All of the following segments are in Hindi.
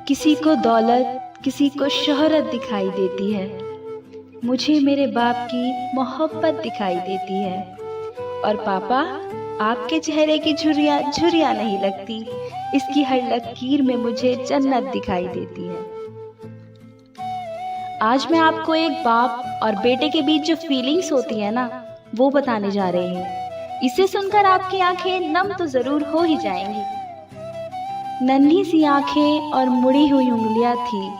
किसी को दौलत, किसी को शोहरत दिखाई देती है। मुझे मेरे बाप की मोहब्बत दिखाई देती है। और पापा, आपके चेहरे की झुर्रियाँ झुर्रियाँ नहीं लगती, इसकी हर लकीर में मुझे जन्नत दिखाई देती है। आज मैं आपको एक बाप और बेटे के बीच जो फीलिंग्स होती है ना, वो बताने जा रही हूँ। इसे सुनकर आपकी आंखें नम तो जरूर हो ही जाएंगी। नन्ही सी आंखें और मुड़ी हुई उंगलियां थी,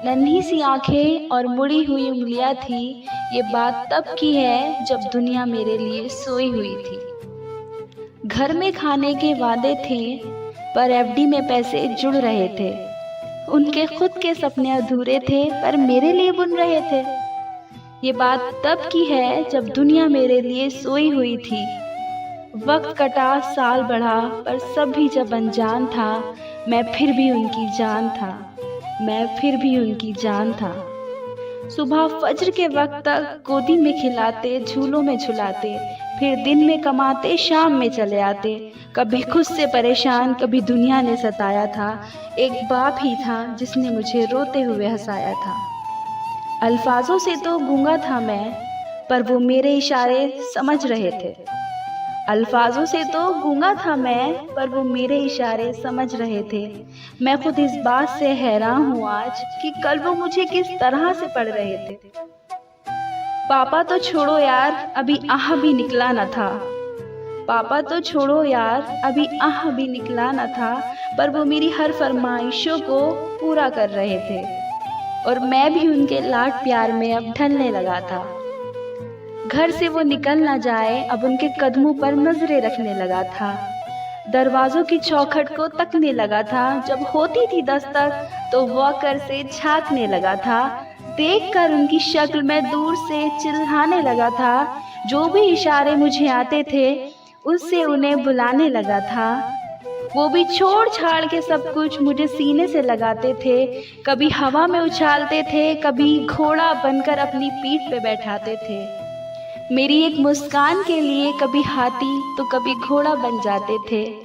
नन्ही सी आंखें और मुड़ी हुई उंगलियां थी। ये बात तब की है जब दुनिया मेरे लिए सोई हुई थी। घर में खाने के वादे थे, पर एफडी में पैसे जुड़ रहे थे। उनके खुद के सपने अधूरे थे, पर मेरे लिए बुन रहे थे। ये बात तब की है जब दुनिया मेरे लिए सोई हुई थी। वक्त कटा, साल बढ़ा, पर सब भी जब अनजान था, मैं फिर भी उनकी जान था, मैं फिर भी उनकी जान था। सुबह फज्र के वक्त तक गोदी में खिलाते, झूलों में झुलाते, फिर दिन में कमाते, शाम में चले आते। कभी खुद से परेशान, कभी दुनिया ने सताया था। एक बाप ही था जिसने मुझे रोते हुए हंसाया था। अल्फाजों से तो गूंगा था मैं, पर वो मेरे इशारे समझ रहे थे। अल्फाजों से तो गूंगा था मैं, पर वो मेरे इशारे समझ रहे थे। मैं खुद इस बात से हैरान हूँ आज कि कल वो मुझे किस तरह से पढ़ रहे थे। पापा तो छोड़ो यार, अभी आह भी निकला न था। पापा तो छोड़ो यार, अभी आह भी निकला न था, पर वो मेरी हर फरमाइशों को पूरा कर रहे थे। और मैं भी उनके लाड प्यार में अब ढलने लगा था। घर से वो निकल ना जाए, अब उनके कदमों पर नजरें रखने लगा था। दरवाजों की चौखट को तकने लगा था। जब होती थी दस्तक तो वॉकर से झांकने लगा था। देखकर उनकी शक्ल में दूर से चिल्लाने लगा था। जो भी इशारे मुझे आते थे, उससे उन्हें बुलाने लगा था। वो भी छोड़ छाड़ के सब कुछ मुझे सीने से लगाते थे। कभी हवा में उछालते थे, कभी घोड़ा बनकर अपनी पीठ पे बैठाते थे। मेरी एक मुस्कान के लिए कभी हाथी तो कभी घोड़ा बन जाते थे।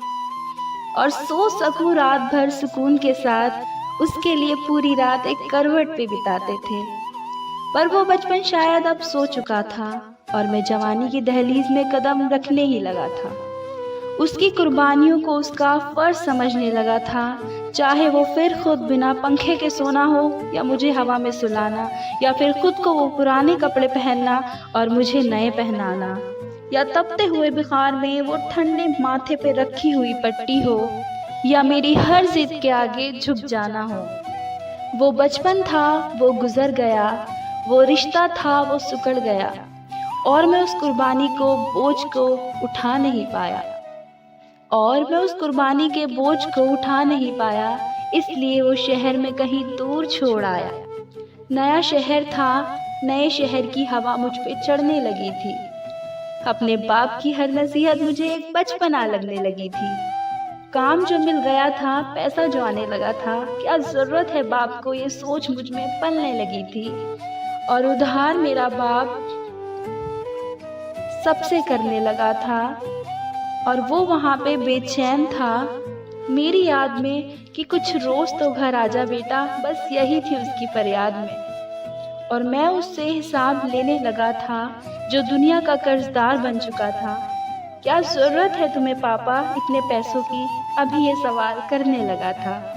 और सो सकूं रात भर सुकून के साथ, उसके लिए पूरी रात एक करवट पे बिताते थे। पर वो बचपन शायद अब सो चुका था, और मैं जवानी की दहलीज में कदम रखने ही लगा था। उसकी कुर्बानियों को उसका फर्ज समझने लगा था, चाहे वो फिर खुद बिना पंखे के सोना हो, या मुझे हवा में सुलाना, या फिर खुद को वो पुराने कपड़े पहनना और मुझे नए पहनाना, या तपते हुए बुखार में वो ठंडे माथे पे रखी हुई पट्टी हो, या मेरी हर जिद के आगे झुक जाना हो। वो बचपन था, वो गुजर गया, वो रिश्ता था, वो सिकुड़ गया, और मैं उस कुर्बानी को, बोझ को उठा नहीं पाया। इसलिए वो शहर में कहीं दूर छोड़ आया। नया शहर था, नए शहर की हवा मुझ पे चढ़ने लगी थी। अपने बाप की हर नसीहत मुझे एक बचपना लगने लगी थी। काम जो मिल गया था, पैसा जो आने लगा था, क्या जरूरत है बाप को, ये सोच मुझ में पलने लगी थी। और उधार मेरा बाप सबसे करने लगा था, और वो वहाँ पे बेचैन था मेरी याद में कि कुछ रोज तो घर आजा बेटा, बस यही थी उसकी फरियाद में। और मैं उससे हिसाब लेने लगा था, जो दुनिया का कर्जदार बन चुका था। क्या जरूरत है तुम्हें पापा इतने पैसों की, अभी ये सवाल करने लगा था।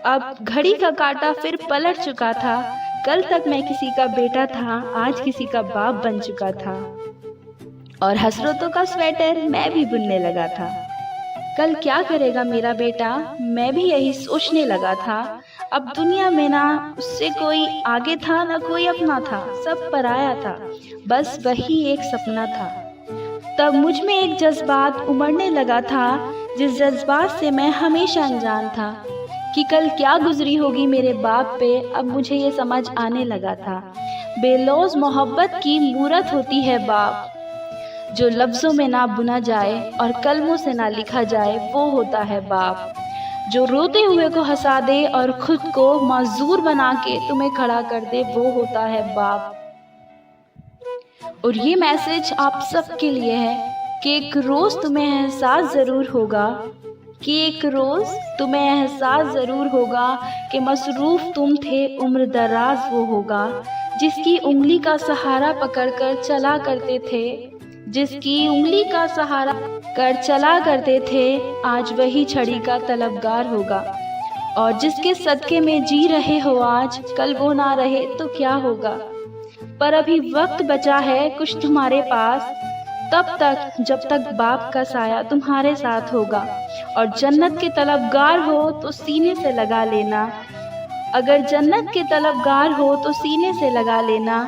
अब घड़ी का कांटा फिर पलट चुका था। कल तक मैं किसी का बेटा था, आज किसी का बाप बन चुका था। और हसरतों का स्वेटर मैं भी बुनने लगा था। कल क्या करेगा मेरा बेटा, मैं भी यही सोचने लगा था। अब दुनिया में ना उससे कोई आगे था, ना कोई अपना था, सब पराया था, बस वही एक सपना था। तब मुझ में एक जज्बात उमड़ने लगा था, जिस जज्बात से मैं हमेशा अनजान था कि कल क्या गुजरी होगी मेरे बाप पे। अब मुझे ये समझ आने लगा था, बेलौज मोहब्बत की मूरत होती है बाप। जो लफ्ज़ों में ना बुना जाए और कलमों से ना लिखा जाए, वो होता है बाप। जो रोते हुए को हंसा दे और खुद को माजूर बना के तुम्हें खड़ा कर दे, वो होता है बाप। और ये मैसेज आप सबके लिए है कि एक रोज़ तुम्हें एहसास ज़रूर होगा कि एक रोज तुम्हें एहसास जरूर होगा कि मसरूफ तुम थे, उम्र दराज वो होगा जिसकी उंगली का सहारा पकड़कर चला करते थे, जिसकी उंगली का सहारा कर चला करते थे, आज वही छड़ी का तलबगार होगा। और जिसके सदके में जी रहे हो आज, कल वो ना रहे तो क्या होगा। पर अभी वक्त बचा है कुछ तुम्हारे पास, तब तक जब तक बाप का साया तुम्हारे साथ होगा। और जन्नत के तलबगार हो तो सीने से लगा लेना, अगर जन्नत के तलबगार हो तो सीने से लगा लेना,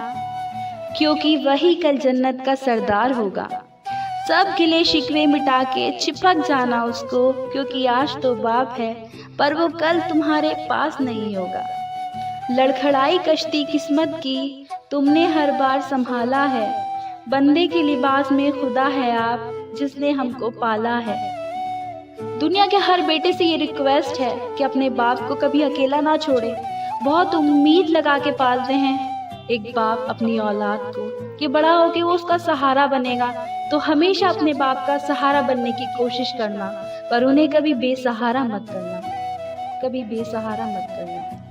क्योंकि वही कल जन्नत का सरदार होगा। सब गिले शिकवे मिटा के चिपक जाना उसको, क्योंकि आज तो बाप है पर वो कल तुम्हारे पास नहीं होगा। लड़खड़ाई कश्ती किस्मत की तुमने हर बार संभाला है, बंदे के लिबास में खुदा है आप जिसने हमको पाला है। दुनिया के हर बेटे से ये रिक्वेस्ट है कि अपने बाप को कभी अकेला ना छोड़े। बहुत उम्मीद लगा के पालते हैं एक बाप अपनी औलाद को कि बड़ा होके वो उसका सहारा बनेगा, तो हमेशा अपने बाप का सहारा बनने की कोशिश करना, पर उन्हें कभी बेसहारा मत करना, कभी बेसहारा मत करना।